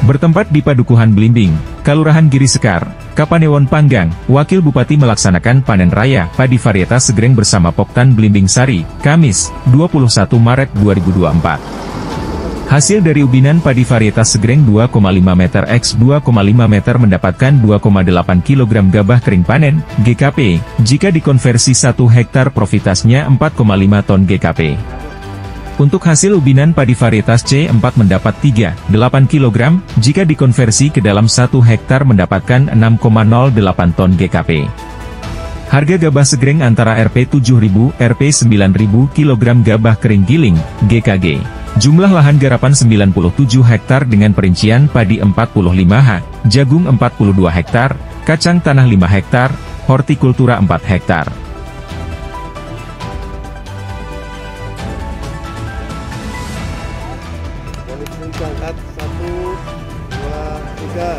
Bertempat di Padukuhan Blimbing, Kelurahan Giri Sekar, Kapanewon Panggang, Wakil Bupati melaksanakan panen raya padi varietas segreng bersama Poktan Blimbing Sari, Kamis, 21 Maret 2024. Hasil dari ubinan padi varietas segreng 2,5 meter x 2,5 meter mendapatkan 2,8 kg gabah kering panen, GKP, jika dikonversi 1 hektar profitasnya 4,5 ton GKP. Untuk hasil ubinan padi varietas C4 mendapat 3,8 kg, jika dikonversi ke dalam 1 hektar mendapatkan 6,08 ton GKP. Harga gabah segreng antara Rp7.000, Rp9.000 kg gabah kering giling, GKG. Jumlah lahan garapan 97 hektar dengan perincian padi 45 ha, jagung 42 hektar, kacang tanah 5 hektar, hortikultura 4 hektar. Angkat 1, 2, 3.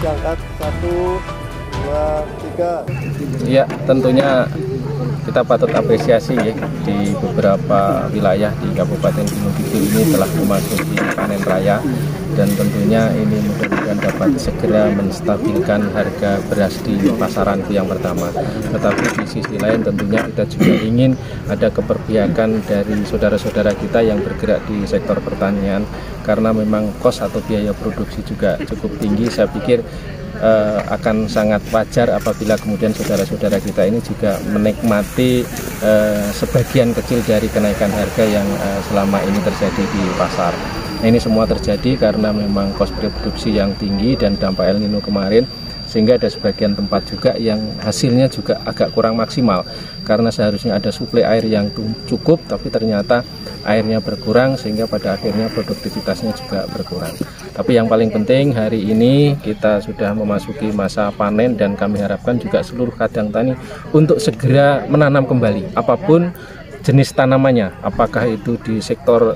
Angkat 1, 2, 3. Ya, tentunya kita patut apresiasi ya, di beberapa wilayah di Kabupaten Gunung Kidul ini telah memasuki panen raya, dan tentunya ini mudah-mudahan dapat segera menstabilkan harga beras di pasaran itu yang pertama. Tetapi di sisi lain tentunya kita juga ingin ada keberpihakan dari saudara-saudara kita yang bergerak di sektor pertanian, karena memang kos atau biaya produksi juga cukup tinggi. Saya pikir akan sangat wajar apabila kemudian saudara-saudara kita ini juga menikmati sebagian kecil dari kenaikan harga yang selama ini terjadi di pasar. Nah, ini semua terjadi karena memang kos produksi yang tinggi dan dampak El Nino kemarin, sehingga ada sebagian tempat juga yang hasilnya juga agak kurang maksimal, karena seharusnya ada suplai air yang cukup tapi ternyata airnya berkurang, sehingga pada akhirnya produktivitasnya juga berkurang. Tapi yang paling penting hari ini kita sudah memasuki masa panen, dan kami harapkan juga seluruh kadang tani untuk segera menanam kembali apapun jenis tanamannya, apakah itu di sektor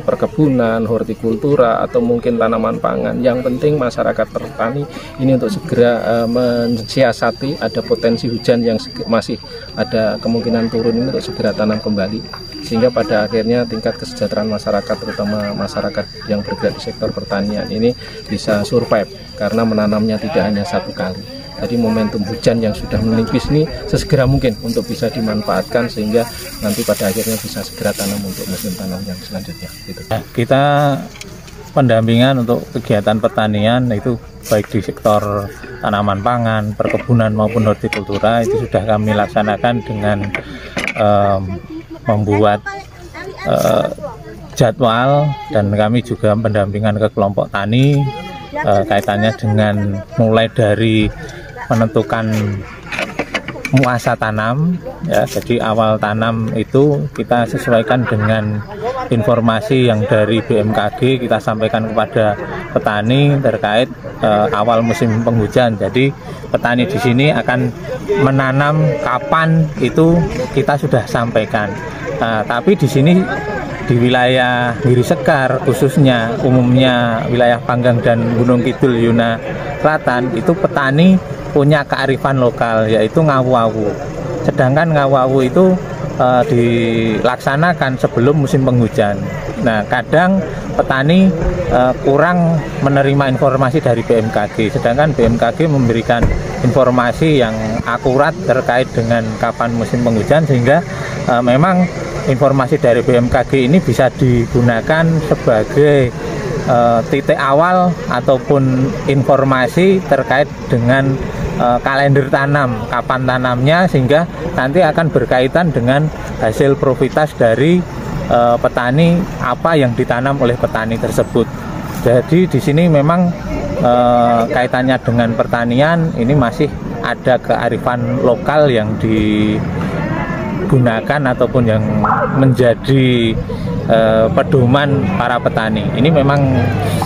perkebunan, hortikultura, atau mungkin tanaman pangan. Yang penting masyarakat petani ini untuk segera mensiasati ada potensi hujan yang masih ada kemungkinan turun ini, untuk segera tanam kembali, sehingga pada akhirnya tingkat kesejahteraan masyarakat, terutama masyarakat yang bergerak di sektor pertanian ini, bisa survive karena menanamnya tidak hanya satu kali. Jadi momentum hujan yang sudah menipis ini sesegera mungkin untuk bisa dimanfaatkan, sehingga nanti pada akhirnya bisa segera tanam untuk musim tanam yang selanjutnya. Gitu. Kita pendampingan untuk kegiatan pertanian itu baik di sektor tanaman pangan, perkebunan maupun hortikultura itu sudah kami laksanakan dengan membuat jadwal, dan kami juga pendampingan ke kelompok tani kaitannya dengan mulai dari menentukan muasa tanam ya. Jadi awal tanam itu kita sesuaikan dengan informasi yang dari BMKG kita sampaikan kepada petani terkait awal musim penghujan. Jadi petani di sini akan menanam kapan itu kita sudah sampaikan. Tapi di sini di wilayah Giri Sekar khususnya, umumnya wilayah Panggang dan Gunung Kidul Yuna Selatan, itu petani punya kearifan lokal, yaitu ngawu-awu. Sedangkan ngawu-awu itu dilaksanakan sebelum musim penghujan. Nah, kadang petani kurang menerima informasi dari BMKG, sedangkan BMKG memberikan informasi yang akurat terkait dengan kapan musim penghujan, sehingga memang informasi dari BMKG ini bisa digunakan sebagai titik awal ataupun informasi terkait dengan kalender tanam, kapan tanamnya, sehingga nanti akan berkaitan dengan hasil profitas dari petani, apa yang ditanam oleh petani tersebut. Jadi di sini memang kaitannya dengan pertanian ini masih ada kearifan lokal yang digunakan ataupun yang menjadi pedoman para petani. Ini memang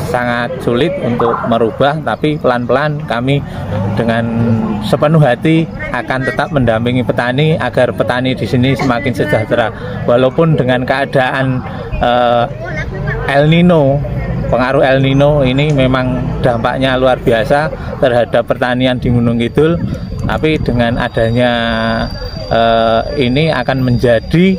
sangat sulit untuk merubah, tapi pelan-pelan kami dengan sepenuh hati akan tetap mendampingi petani agar petani di sini semakin sejahtera. Walaupun dengan keadaan El Nino pengaruh El Nino ini memang dampaknya luar biasa terhadap pertanian di Gunung Kidul, tapi dengan adanya ini akan menjadi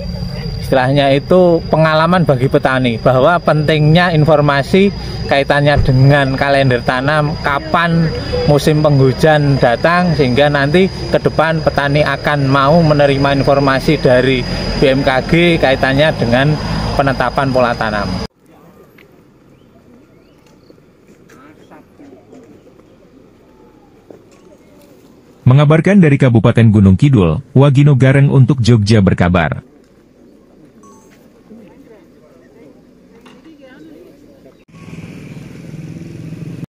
istilahnya itu pengalaman bagi petani bahwa pentingnya informasi kaitannya dengan kalender tanam, kapan musim penghujan datang, sehingga nanti ke depan petani akan mau menerima informasi dari BMKG kaitannya dengan penetapan pola tanam. Mengabarkan dari Kabupaten Gunung Kidul, Wagino Gareng untuk Jogja berkabar.